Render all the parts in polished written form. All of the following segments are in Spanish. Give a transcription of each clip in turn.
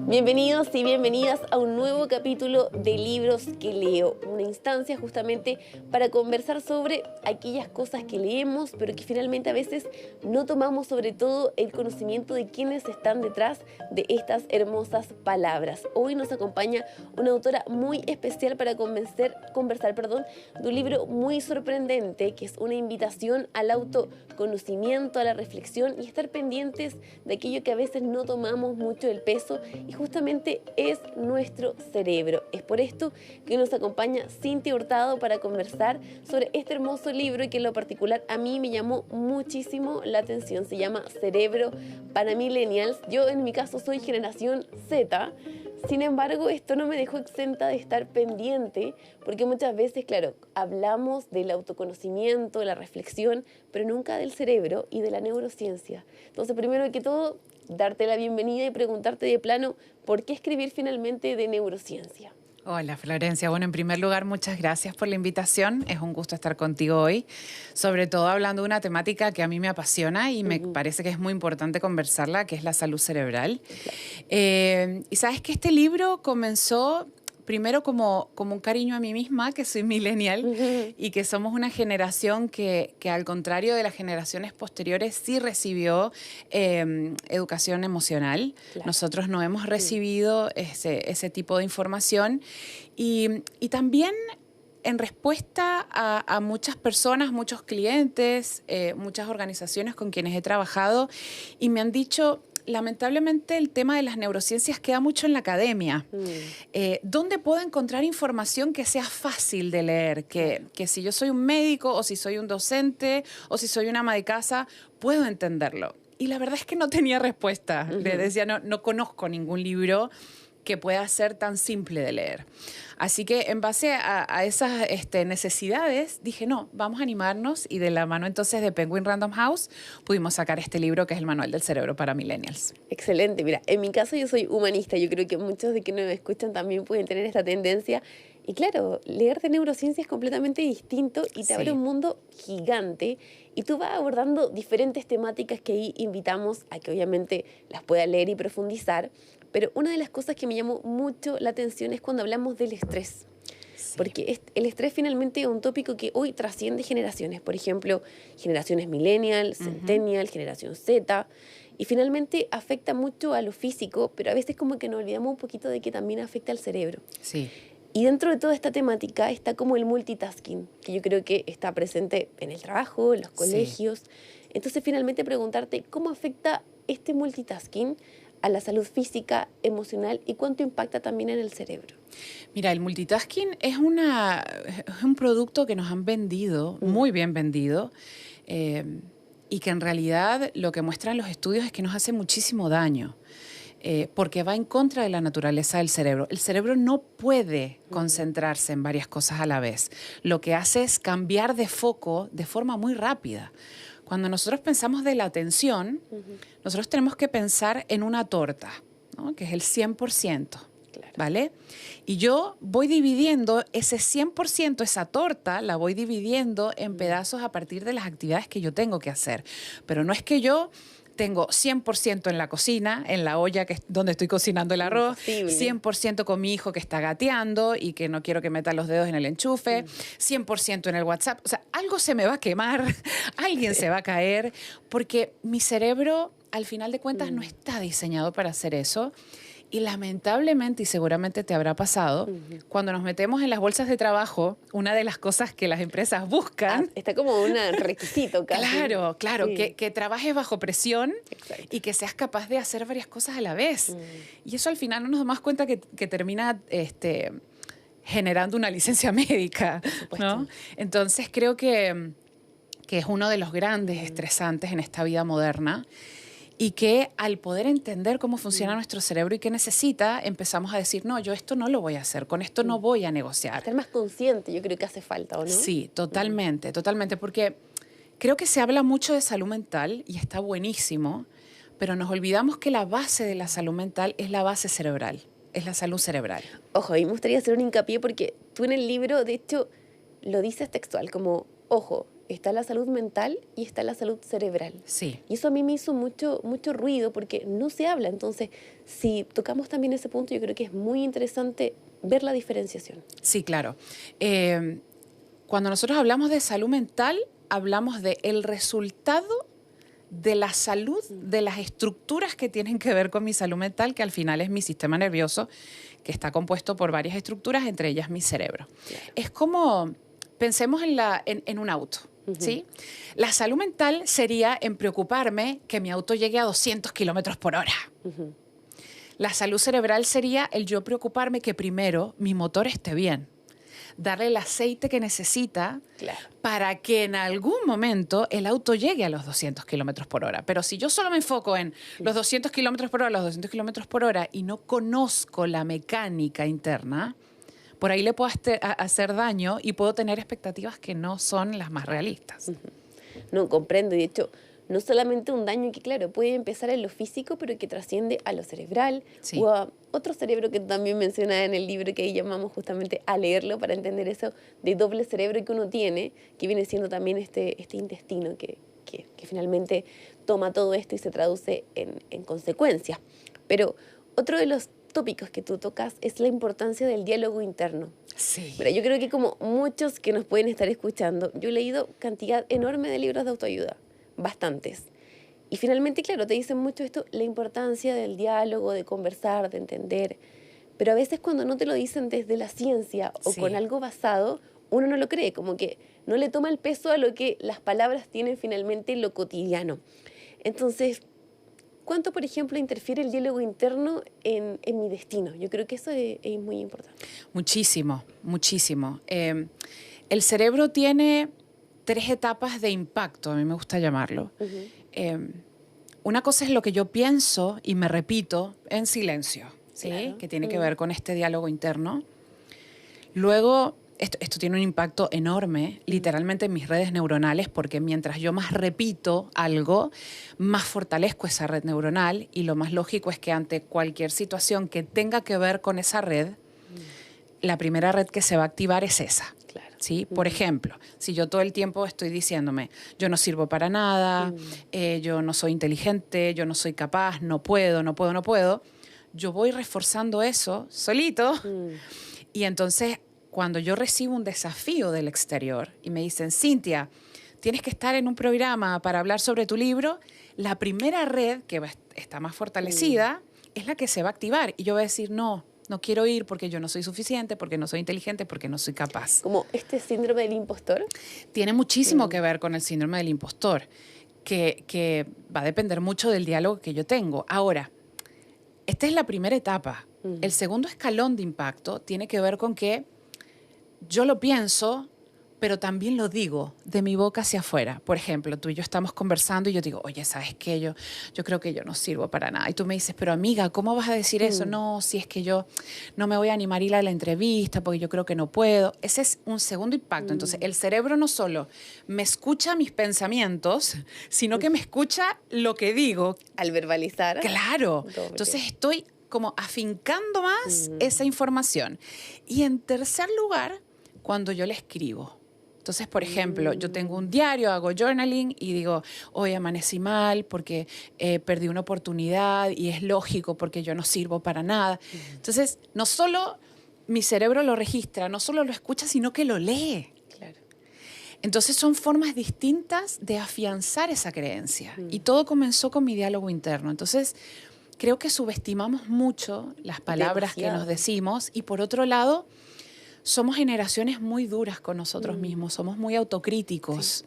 Bienvenidos y bienvenidas a un nuevo capítulo de Libros que Leo, una instancia justamente para conversar sobre aquellas cosas que leemos, pero que finalmente a veces no tomamos, sobre todo el conocimiento de quienes están detrás de estas hermosas palabras. Hoy nos acompaña una autora muy especial para conversar, de un libro muy sorprendente, que es una invitación al autoconocimiento, a la reflexión y estar pendientes de aquello que a veces no tomamos mucho el peso y justamente es nuestro cerebro. Es por esto que nos acompaña Cintia Hurtado para conversar sobre este hermoso libro y que en lo particular a mí me llamó muchísimo la atención. Se llama Cerebro para Millennials. Yo en mi caso soy generación Z. Sin embargo, esto no me dejó exenta de estar pendiente, porque muchas veces, claro, hablamos del autoconocimiento, de la reflexión, pero nunca del cerebro y de la neurociencia. Entonces, primero que todo, darte la bienvenida y preguntarte de plano, ¿por qué escribir finalmente de neurociencia? Hola Florencia, bueno, en primer lugar muchas gracias por la invitación, es un gusto estar contigo hoy, sobre todo hablando de una temática que a mí me apasiona y me parece que es muy importante conversarla, que es la salud cerebral. Y sabes que este libro comenzó primero como un cariño a mí misma, que soy millennial, y que somos una generación que al contrario de las generaciones posteriores sí recibió educación emocional. Claro. Nosotros no hemos recibido ese tipo de información y también en respuesta a muchas personas, muchos clientes, muchas organizaciones con quienes he trabajado y me han dicho, lamentablemente el tema de las neurociencias queda mucho en la academia. ¿Dónde puedo encontrar información que sea fácil de leer? Que si yo soy un médico o si soy un docente o si soy una ama de casa, puedo entenderlo. Y la verdad es que no tenía respuesta. Le decía, no conozco ningún libro que pueda ser tan simple de leer. Así que en base a esas necesidades dije, no, vamos a animarnos y de la mano entonces de Penguin Random House pudimos sacar este libro que es el Manual del Cerebro para Millennials. Excelente, mira, en mi caso yo soy humanista, yo creo que muchos de quienes me escuchan también pueden tener esta tendencia y claro, leer de neurociencia es completamente distinto y te abre un mundo gigante y tú vas abordando diferentes temáticas que ahí invitamos a que obviamente las puedas leer y profundizar. Pero una de las cosas que me llamó mucho la atención es cuando hablamos del estrés. Sí. Porque el estrés finalmente es un tópico que hoy trasciende generaciones. Por ejemplo, generaciones millennial, centennial, generación Z. Y finalmente afecta mucho a lo físico, pero a veces como que nos olvidamos un poquito de que también afecta al cerebro. Sí. Y dentro de toda esta temática está como el multitasking, que yo creo que está presente en el trabajo, en los colegios. Sí. Entonces finalmente preguntarte cómo afecta este multitasking a la salud física, emocional y cuánto impacta también en el cerebro. Mira, el multitasking es un producto que nos han vendido, muy bien vendido, y que en realidad lo que muestran los estudios es que nos hace muchísimo daño. Porque va en contra de la naturaleza del cerebro. El cerebro no puede concentrarse en varias cosas a la vez. Lo que hace es cambiar de foco de forma muy rápida. Cuando nosotros pensamos de la atención, nosotros tenemos que pensar en una torta, ¿no? Que es el 100%, claro. ¿Vale? Y yo voy dividiendo ese 100%, esa torta, la voy dividiendo en pedazos a partir de las actividades que yo tengo que hacer. Pero no es que yo tengo 100% en la cocina, en la olla donde estoy cocinando el arroz, 100% con mi hijo que está gateando y que no quiero que meta los dedos en el enchufe, 100% en el WhatsApp. O sea, algo se me va a quemar, alguien se va a caer, porque mi cerebro, al final de cuentas, no está diseñado para hacer eso. Y lamentablemente, y seguramente te habrá pasado, cuando nos metemos en las bolsas de trabajo, una de las cosas que las empresas buscan... está como un requisito casi. Claro, sí. que trabajes bajo presión. Exacto. Y que seas capaz de hacer varias cosas a la vez. Y eso al final no nos damos cuenta que termina generando una licencia médica, ¿no? Entonces creo que es uno de los grandes estresantes en esta vida moderna. Y que al poder entender cómo funciona nuestro cerebro y qué necesita, empezamos a decir, no, yo esto no lo voy a hacer, con esto no voy a negociar. Estar más consciente, yo creo que hace falta, ¿o no? Sí, totalmente, porque creo que se habla mucho de salud mental y está buenísimo, pero nos olvidamos que la base de la salud mental es la base cerebral, es la salud cerebral. Ojo, y me gustaría hacer un hincapié porque tú en el libro, de hecho, lo dices textual, como, ojo, está la salud mental y está la salud cerebral. Sí. Y eso a mí me hizo mucho ruido porque no se habla. Entonces, si tocamos también ese punto, yo creo que es muy interesante ver la diferenciación. Sí, claro. Cuando nosotros hablamos de salud mental, hablamos de el resultado de la salud, de las estructuras que tienen que ver con mi salud mental, que al final es mi sistema nervioso, que está compuesto por varias estructuras, entre ellas mi cerebro. Claro. Es como, pensemos en un auto, ¿sí? La salud mental sería en preocuparme que mi auto llegue a 200 kilómetros por hora. La salud cerebral sería el yo preocuparme que primero mi motor esté bien, darle el aceite que necesita para que en algún momento el auto llegue a los 200 kilómetros por hora. Pero si yo solo me enfoco en los 200 kilómetros por hora, los 200 kilómetros por hora y no conozco la mecánica interna, por ahí le puedo hacer daño y puedo tener expectativas que no son las más realistas. No, comprendo. De hecho, no solamente un daño que, claro, puede empezar en lo físico, pero que trasciende a lo cerebral o a otro cerebro que también menciona en el libro, que ahí llamamos justamente a leerlo para entender eso de doble cerebro que uno tiene, que viene siendo también este intestino que finalmente toma todo esto y se traduce en consecuencias. Pero otro de los tópicos que tú tocas es la importancia del diálogo interno. Sí. Pero yo creo que como muchos que nos pueden estar escuchando, yo he leído cantidad enorme de libros de autoayuda, bastantes. Y finalmente, claro, te dicen mucho esto, la importancia del diálogo, de conversar, de entender. Pero a veces cuando no te lo dicen desde la ciencia o con algo basado, uno no lo cree, como que no le toma el peso a lo que las palabras tienen finalmente en lo cotidiano. Entonces, ¿cuánto, por ejemplo, interfiere el diálogo interno en mi destino? Yo creo que eso es muy importante. Muchísimo, muchísimo. El cerebro tiene 3 etapas de impacto, a mí me gusta llamarlo. Una cosa es lo que yo pienso y me repito en silencio, ¿sí? Claro. Que tiene que ver con este diálogo interno. Luego, esto tiene un impacto enorme, literalmente en mis redes neuronales, porque mientras yo más repito algo, más fortalezco esa red neuronal, y lo más lógico es que ante cualquier situación que tenga que ver con esa red, la primera red que se va a activar es esa. Claro. ¿Sí? Por ejemplo, si yo todo el tiempo estoy diciéndome, yo no sirvo para nada, yo no soy inteligente, yo no soy capaz, no puedo, yo voy reforzando eso solito. Y entonces, cuando yo recibo un desafío del exterior y me dicen, Cintia, tienes que estar en un programa para hablar sobre tu libro, la primera red que está más fortalecida es la que se va a activar. Y yo voy a decir, no quiero ir porque yo no soy suficiente, porque no soy inteligente, porque no soy capaz. ¿Como este síndrome del impostor? Tiene muchísimo que ver con el síndrome del impostor, que va a depender mucho del diálogo que yo tengo. Ahora, esta es la primera etapa. El segundo escalón de impacto tiene que ver con que yo lo pienso, pero también lo digo de mi boca hacia afuera. Por ejemplo, tú y yo estamos conversando y yo digo, oye, ¿sabes qué? Yo creo que yo no sirvo para nada. Y tú me dices, pero amiga, ¿cómo vas a decir eso? No, si es que yo no me voy a animar a ir a la entrevista porque yo creo que no puedo. Ese es un segundo impacto. Entonces, el cerebro no solo me escucha mis pensamientos, sino que me escucha lo que digo. Al verbalizar. Claro. Entonces, estoy como afincando más esa información. Y en tercer lugar, cuando yo le escribo. Entonces, por ejemplo, yo tengo un diario, hago journaling y digo, hoy amanecí mal porque perdí una oportunidad y es lógico porque yo no sirvo para nada. Entonces, no solo mi cerebro lo registra, no solo lo escucha, sino que lo lee. Claro. Entonces, son formas distintas de afianzar esa creencia. Y todo comenzó con mi diálogo interno. Entonces, creo que subestimamos mucho las palabras que nos decimos y, por otro lado, somos generaciones muy duras con nosotros mismos, somos muy autocríticos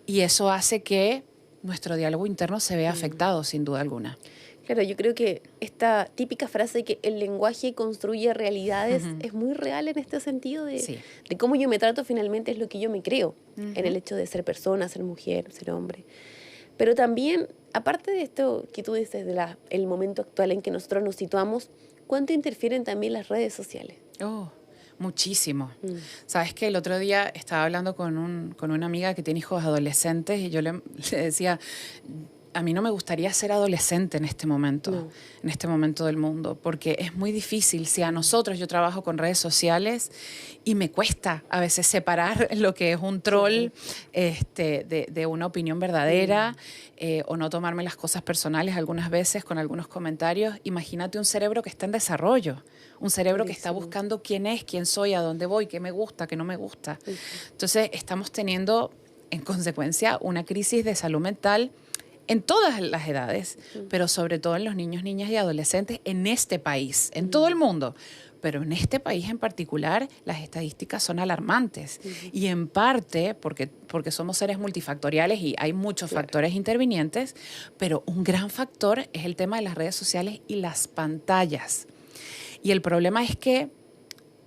y eso hace que nuestro diálogo interno se vea afectado, sin duda alguna. Claro, yo creo que esta típica frase de que el lenguaje construye realidades es muy real en este sentido de cómo yo me trato finalmente es lo que yo me creo en el hecho de ser persona, ser mujer, ser hombre. Pero también, aparte de esto que tú dices, el momento actual en que nosotros nos situamos, ¿cuánto interfieren también las redes sociales? Muchísimo. Sabes que el otro día estaba hablando con una amiga que tiene hijos adolescentes y yo le decía, a mí no me gustaría ser adolescente en este momento, No. en este momento del mundo, porque es muy difícil. Si a nosotros, yo trabajo con redes sociales y me cuesta a veces separar lo que es un troll de una opinión verdadera, o no tomarme las cosas personales algunas veces con algunos comentarios. Imagínate un cerebro que está en desarrollo, un cerebro que está buscando quién es, quién soy, a dónde voy, qué me gusta, qué no me gusta. Entonces estamos teniendo, en consecuencia, una crisis de salud mental en todas las edades, pero sobre todo en los niños, niñas y adolescentes en este país, en todo el mundo. Pero en este país en particular, las estadísticas son alarmantes. Y en parte porque somos seres multifactoriales y hay muchos factores intervinientes, pero un gran factor es el tema de las redes sociales y las pantallas. Y el problema es que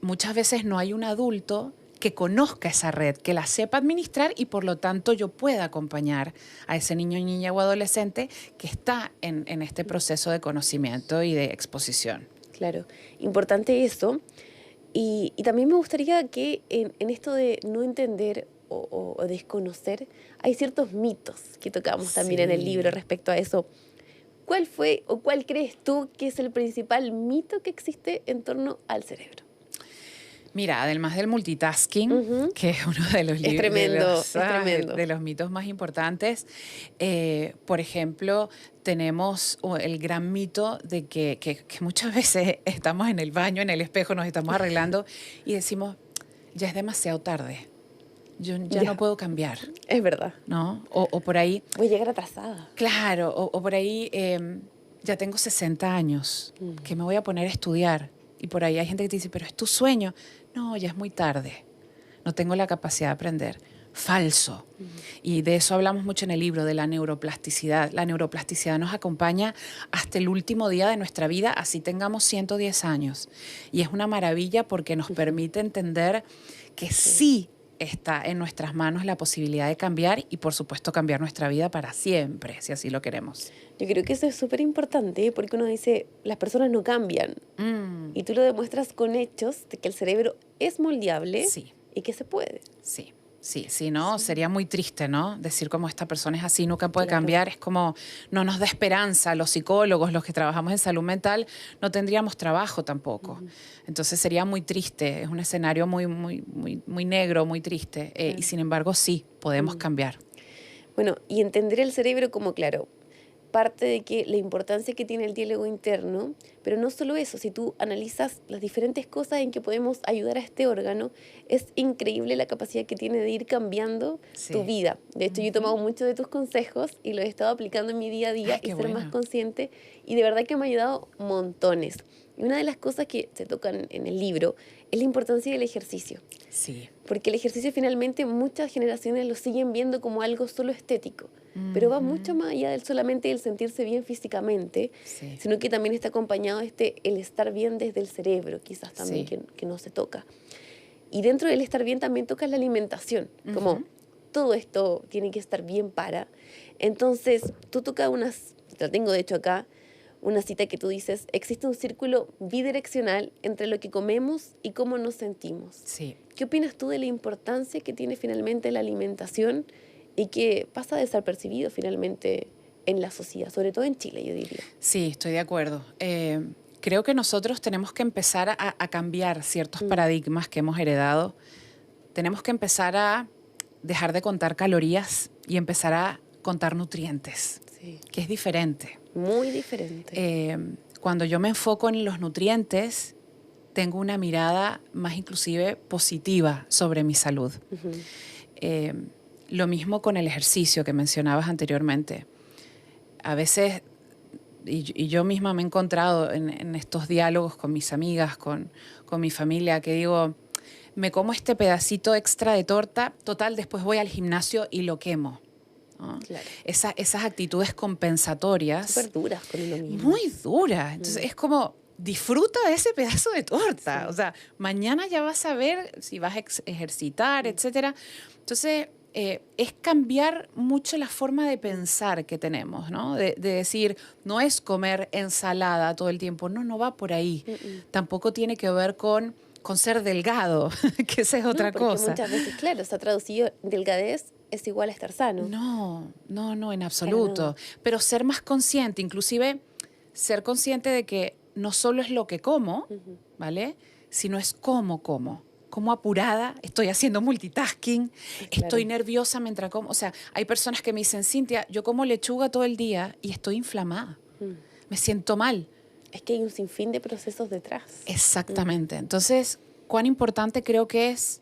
muchas veces no hay un adulto que conozca esa red, que la sepa administrar y por lo tanto yo pueda acompañar a ese niño, niña o adolescente que está en este proceso de conocimiento y de exposición. Claro, importante eso. Y también me gustaría que en esto de no entender o desconocer, hay ciertos mitos que tocamos también en el libro respecto a eso. ¿Cuál fue o cuál crees tú que es el principal mito que existe en torno al cerebro? Mira, además del multitasking, que es uno de los Es tremendo, es tremendo. de los mitos más importantes, por ejemplo, tenemos el gran mito de que muchas veces estamos en el baño, en el espejo, nos estamos arreglando y decimos, ya es demasiado tarde, yo ya no puedo cambiar. Es verdad. ¿No? O por ahí... Voy a llegar atrasada. Claro, o por ahí ya tengo 60 años, que me voy a poner a estudiar. Y por ahí hay gente que te dice, pero es tu sueño. No, ya es muy tarde. No tengo la capacidad de aprender. Falso. Y de eso hablamos mucho en el libro, de la neuroplasticidad. La neuroplasticidad nos acompaña hasta el último día de nuestra vida, así tengamos 110 años. Y es una maravilla porque nos permite entender que sí está en nuestras manos la posibilidad de cambiar y, por supuesto, cambiar nuestra vida para siempre, si así lo queremos. Yo creo que eso es súper importante porque uno dice, las personas no cambian. Y tú lo demuestras con hechos de que el cerebro es moldeable y que se puede. Sí, ¿no? Sería muy triste, ¿no? Decir como esta persona es así, nunca puede cambiar, es como no nos da esperanza. Los psicólogos, los que trabajamos en salud mental, no tendríamos trabajo tampoco. Entonces sería muy triste, es un escenario muy negro, muy triste. Y sin embargo, sí, podemos cambiar. Bueno, y entender el cerebro como, claro, parte de que la importancia que tiene el diálogo interno, pero no solo eso, si tú analizas las diferentes cosas en que podemos ayudar a este órgano, es increíble la capacidad que tiene de ir cambiando tu vida. De hecho, yo he tomado muchos de tus consejos y los he estado aplicando en mi día a día y ser más consciente, y de verdad que me ha ayudado montones. Y una de las cosas que se tocan en el libro es la importancia del ejercicio. Sí. Porque el ejercicio finalmente muchas generaciones lo siguen viendo como algo solo estético, pero va mucho más allá del solamente el sentirse bien físicamente, sino que también está acompañado el estar bien desde el cerebro, quizás también que no se toca. Y dentro del estar bien también toca la alimentación, como todo esto tiene que estar bien para. Entonces, tú tocas lo tengo de hecho acá, una cita que tú dices, existe un círculo bidireccional entre lo que comemos y cómo nos sentimos. Sí. ¿Qué opinas tú de la importancia que tiene finalmente la alimentación y que pasa desapercibido finalmente en la sociedad, sobre todo en Chile, yo diría? Sí, estoy de acuerdo. Creo que nosotros tenemos que empezar a cambiar ciertos paradigmas que hemos heredado. Tenemos que empezar a dejar de contar calorías y empezar a contar nutrientes, que es diferente. Muy diferente. Cuando yo me enfoco en los nutrientes, tengo una mirada más inclusive positiva sobre mi salud. Lo mismo con el ejercicio que mencionabas anteriormente. A veces, y yo misma me he encontrado en estos diálogos con mis amigas, con mi familia, que digo, me como este pedacito extra de torta, total, después voy al gimnasio y lo quemo. ¿No? Claro. Esas actitudes compensatorias. Súper duras con uno mismo. Muy duras. Entonces es como, disfruta de ese pedazo de torta. O sea, mañana ya vas a ver si vas a ejercitar, etcétera. Entonces, es cambiar mucho la forma de pensar que tenemos, ¿no? De decir, no es comer ensalada todo el tiempo. No va por ahí. Tampoco tiene que ver con ser delgado, que esa es otra cosa. Muchas veces, claro, se ha traducido delgadez es igual a estar sano. No, en absoluto. Pero ser más consciente, inclusive ser consciente de que no solo es lo que como, ¿vale? Sino es cómo como. Como apurada, estoy haciendo multitasking, estoy nerviosa mientras como. O sea, hay personas que me dicen, Cintia, yo como lechuga todo el día y estoy inflamada. Me siento mal. Es que hay un sinfín de procesos detrás. Exactamente. Entonces, cuán importante creo que es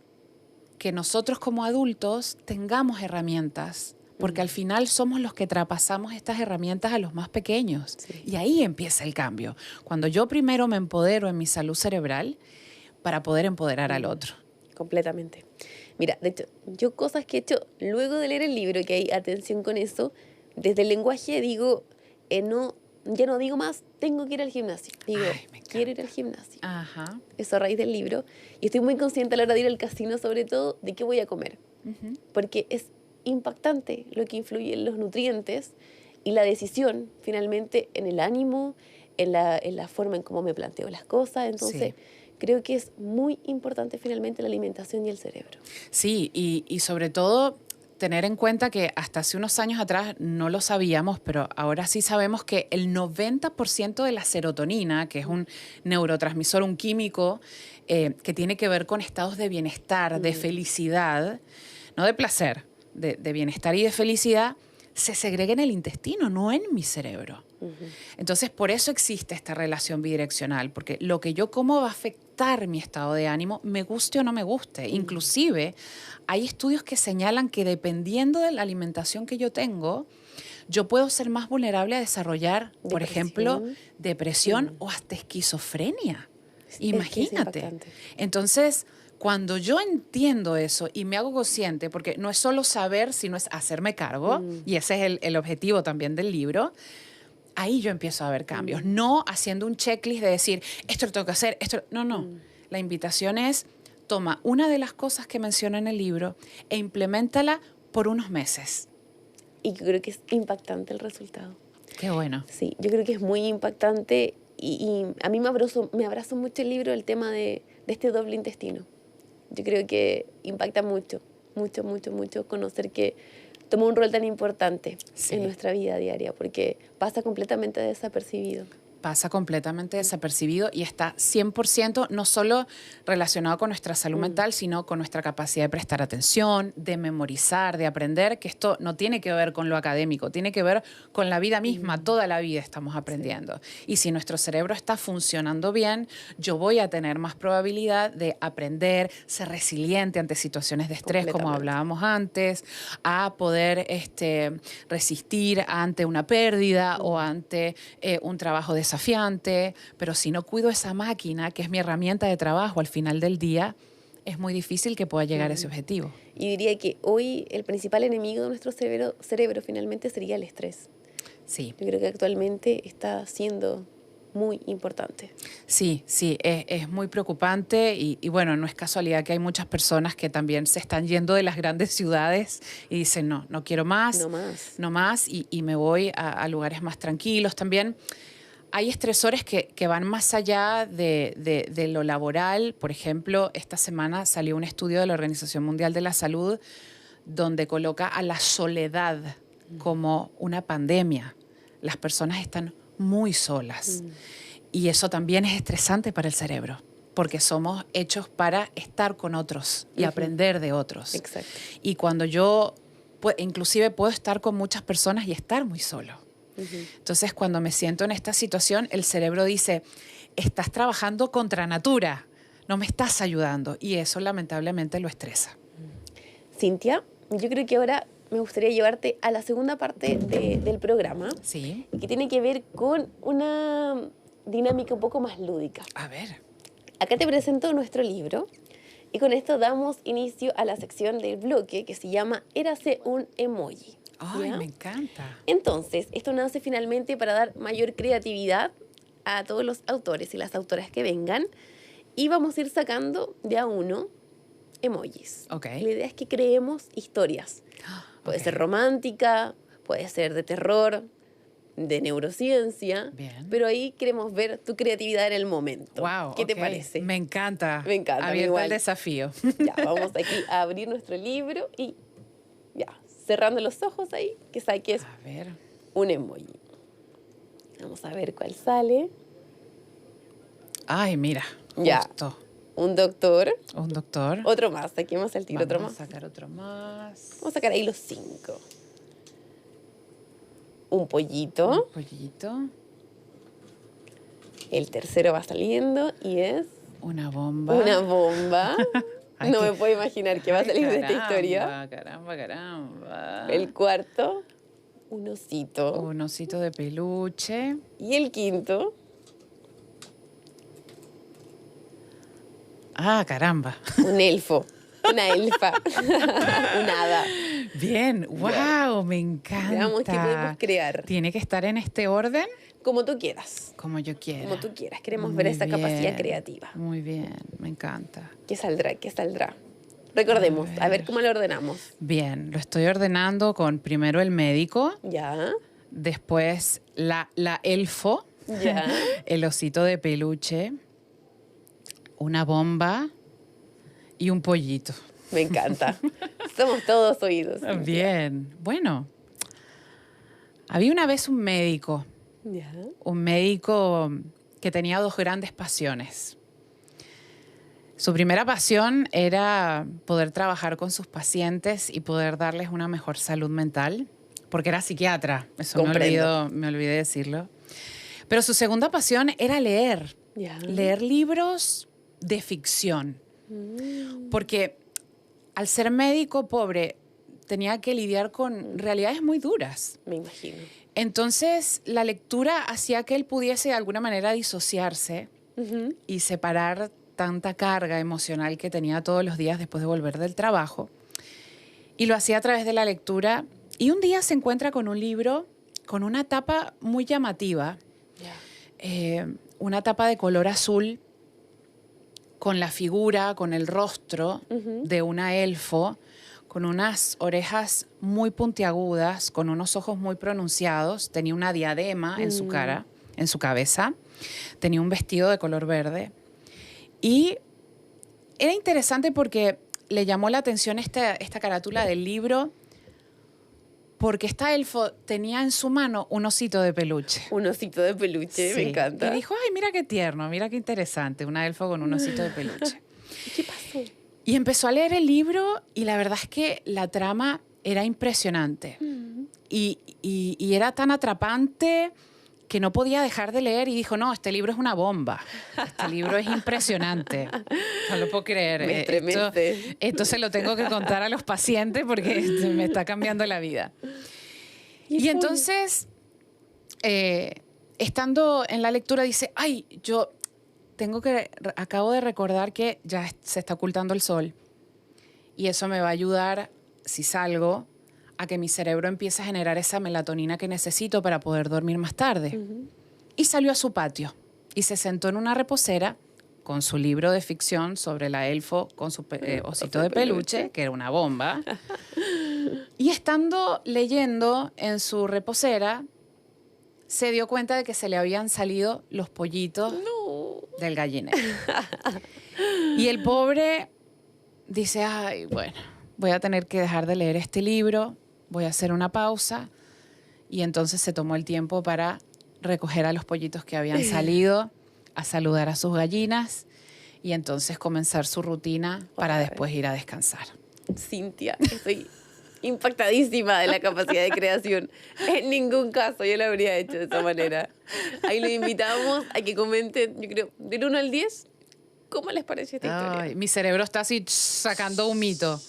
que nosotros como adultos tengamos herramientas, porque al final somos los que traspasamos estas herramientas a los más pequeños. Sí. Y ahí empieza el cambio. Cuando yo primero me empodero en mi salud cerebral para poder empoderar al otro. Completamente. Mira, de hecho, yo cosas que he hecho luego de leer el libro, que hay atención con eso, desde el lenguaje digo, ya no digo más, tengo que ir al gimnasio. Digo, quiero ir al gimnasio. Ajá. Eso a raíz del libro. Y estoy muy consciente a la hora de ir al casino, sobre todo, de qué voy a comer. Porque es impactante lo que influye en los nutrientes y la decisión, finalmente, en el ánimo, en la forma en cómo me planteo las cosas. Entonces, creo que es muy importante, finalmente, la alimentación y el cerebro. Sí, y sobre todo tener en cuenta que hasta hace unos años atrás no lo sabíamos, pero ahora sí sabemos que el 90% de la serotonina, que es un neurotransmisor, un químico que tiene que ver con estados de bienestar, de felicidad, no de placer, de bienestar y de felicidad, se segrega en el intestino, no en mi cerebro. Entonces, por eso existe esta relación bidireccional, porque lo que yo como va a afectar mi estado de ánimo, me guste o no me guste. Inclusive, hay estudios que señalan que dependiendo de la alimentación que yo tengo, yo puedo ser más vulnerable a desarrollar, por ejemplo, depresión o hasta esquizofrenia. Imagínate. Entonces, cuando yo entiendo eso y me hago consciente, porque no es solo saber, sino es hacerme cargo, y ese es el objetivo también del libro, ahí yo empiezo a ver cambios. No haciendo un checklist de decir, esto lo tengo que hacer, esto... No. La invitación es, toma una de las cosas que menciona en el libro e implementala por unos meses. Y yo creo que es impactante el resultado. Qué bueno. Sí, yo creo que es muy impactante y a mí me abrazó mucho el libro el tema de este doble intestino. Yo creo que impacta mucho conocer que toma un rol tan importante en nuestra vida diaria, porque pasa completamente desapercibido. Pasa completamente desapercibido y está 100% no solo relacionado con nuestra salud mental, sino con nuestra capacidad de prestar atención, de memorizar, de aprender, que esto no tiene que ver con lo académico, tiene que ver con la vida misma, toda la vida estamos aprendiendo. Y si nuestro cerebro está funcionando bien, yo voy a tener más probabilidad de aprender, ser resiliente ante situaciones de estrés, como hablábamos antes, a poder resistir ante una pérdida o ante un trabajo desafiante, pero si no cuido esa máquina, que es mi herramienta de trabajo al final del día, es muy difícil que pueda llegar a ese objetivo. Y diría que hoy el principal enemigo de nuestro cerebro finalmente sería el estrés. Sí. Yo creo que actualmente está siendo muy importante. Sí, es muy preocupante y bueno, no es casualidad que hay muchas personas que también se están yendo de las grandes ciudades y dicen, no quiero más, no más y me voy a lugares más tranquilos también. Hay estresores que van más allá de lo laboral. Por ejemplo, esta semana salió un estudio de la Organización Mundial de la Salud donde coloca a la soledad como una pandemia. Las personas están muy solas. Y eso también es estresante para el cerebro, porque somos hechos para estar con otros y aprender de otros. Exacto. Y cuando yo, inclusive puedo estar con muchas personas y estar muy solo. Entonces, cuando me siento en esta situación, el cerebro dice, estás trabajando contra natura, no me estás ayudando. Y eso lamentablemente lo estresa. Cintia, yo creo que ahora me gustaría llevarte a la segunda parte del programa. Sí. Que tiene que ver con una dinámica un poco más lúdica. A ver. Acá te presento nuestro libro. Y con esto damos inicio a la sección del bloque que se llama Érase un emoji. ¡Ay, me encanta! Entonces, esto nace finalmente para dar mayor creatividad a todos los autores y las autoras que vengan. Y vamos a ir sacando de a uno emojis. Okay. La idea es que creemos historias. Puede ser romántica, puede ser de terror, de neurociencia. Bien. Pero ahí queremos ver tu creatividad en el momento. Wow, ¿Qué te parece? Me encanta. Me encanta. Abierta el desafío. Ya, vamos aquí a abrir nuestro libro y ya, cerrando los ojos ahí, que saques A ver. un emoji. Vamos a ver cuál sale. Ay, mira, Ya. justo. Un doctor. Un doctor. Otro más. Saquemos el tiro, otro Vamos más. a sacar otro más. Vamos a sacar ahí los 5. Un pollito. Un pollito. El tercero va saliendo y es Una bomba. una bomba. Ay, No qué- me puedo imaginar qué va a salir de esta historia. Caramba. El cuarto, un osito. Un osito de peluche. Y el quinto, Ah, caramba. un elfo. Una elfa. Un hada. Bien, wow, me encanta. Veamos qué podemos crear. Tiene que estar en este orden Como tú quieras. como yo quiera. Como tú quieras. Queremos ver esa capacidad creativa. Muy bien, me encanta. ¿Qué saldrá? ¿Qué saldrá? Recordemos, a ver cómo lo ordenamos. Bien, lo estoy ordenando con primero el médico, Ya, después la elfo, ya. el osito de peluche, una bomba y un pollito. Me encanta. Somos todos oídos. Bien, bueno. Había una vez un médico que tenía dos grandes pasiones. Su primera pasión era poder trabajar con sus pacientes y poder darles una mejor salud mental, porque era psiquiatra, eso Comprendo. me olvidé decirlo. Pero su segunda pasión era leer, Ya. leer libros de ficción, porque al ser médico pobre tenía que lidiar con realidades muy duras. Me imagino. Entonces, la lectura hacía que él pudiese de alguna manera disociarse y separar tanta carga emocional que tenía todos los días después de volver del trabajo. Y lo hacía a través de la lectura. Y un día se encuentra con un libro con una tapa muy llamativa, una tapa de color azul, con la figura, con el rostro de una elfo, con unas orejas muy puntiagudas, con unos ojos muy pronunciados, tenía una diadema en su cara, en su cabeza, tenía un vestido de color verde. Y era interesante porque le llamó la atención esta carátula del libro, porque esta elfo tenía en su mano un osito de peluche. Un osito de peluche, Sí. me encanta. Y dijo, ay, mira qué tierno, mira qué interesante, una elfo con un osito de peluche. ¿Qué pasó? Y empezó a leer el libro y la verdad es que la trama era impresionante. Y era tan atrapante que no podía dejar de leer y dijo, no, este libro es una bomba. Este libro es impresionante. No lo puedo creer. Me estremece. Esto se lo tengo que contar a los pacientes porque me está cambiando la vida. Y entonces, estando en la lectura, dice, ay, acabo de recordar que ya se está ocultando el sol y eso me va a ayudar, si salgo, a que mi cerebro empiece a generar esa melatonina que necesito para poder dormir más tarde. Y salió a su patio y se sentó en una reposera con su libro de ficción sobre la elfo con su osito de peluche, que era una bomba. Y estando leyendo en su reposera, se dio cuenta de que se le habían salido los pollitos del gallinero. Y el pobre dice, ay, bueno, voy a tener que dejar de leer este libro, voy a hacer una pausa. Y entonces se tomó el tiempo para recoger a los pollitos que habían salido, a saludar a sus gallinas y entonces comenzar su rutina para después ir a descansar. Cintia, estoy impactadísima de la capacidad de creación. En ningún caso yo lo habría hecho de esa manera. Ahí los invitamos a que comenten, yo creo, del 1 al 10, ¿cómo les pareció esta historia? Ay, mi cerebro está así sacando humito.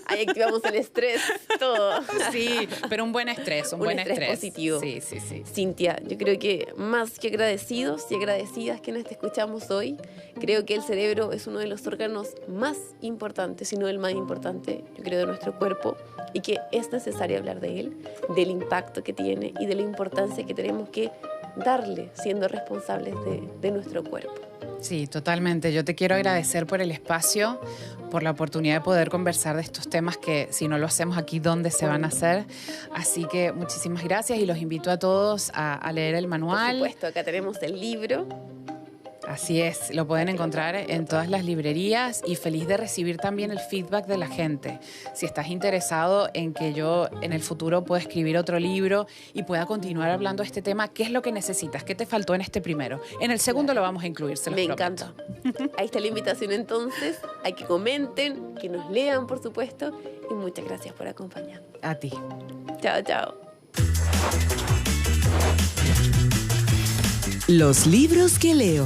Ahí activamos el estrés, todo. Sí, pero un buen estrés, un buen estrés estrés. positivo. Sí, sí, sí. Cintia, yo creo que más que agradecidos y agradecidas quienes te escuchamos hoy, creo que el cerebro es uno de los órganos más importantes, si no el más importante, yo creo, de nuestro cuerpo, y que es necesario hablar de él, del impacto que tiene y de la importancia que tenemos que darle siendo responsables de nuestro cuerpo. Sí, totalmente. Yo te quiero agradecer por el espacio, por la oportunidad de poder conversar de estos temas que si no lo hacemos aquí, ¿dónde se van a hacer? Así que muchísimas gracias y los invito a todos a leer el manual. Por supuesto, acá tenemos el libro. Así es, lo pueden encontrar en todas las librerías y feliz de recibir también el feedback de la gente. Si estás interesado en que yo en el futuro pueda escribir otro libro y pueda continuar hablando de este tema, ¿qué es lo que necesitas? ¿Qué te faltó en este primero? En el segundo lo vamos a incluir, se los Me prometo. encanta. Ahí está la invitación entonces, a que comenten, que nos lean, por supuesto, y muchas gracias por acompañarnos. A ti. Chao, chao. Los libros que leo.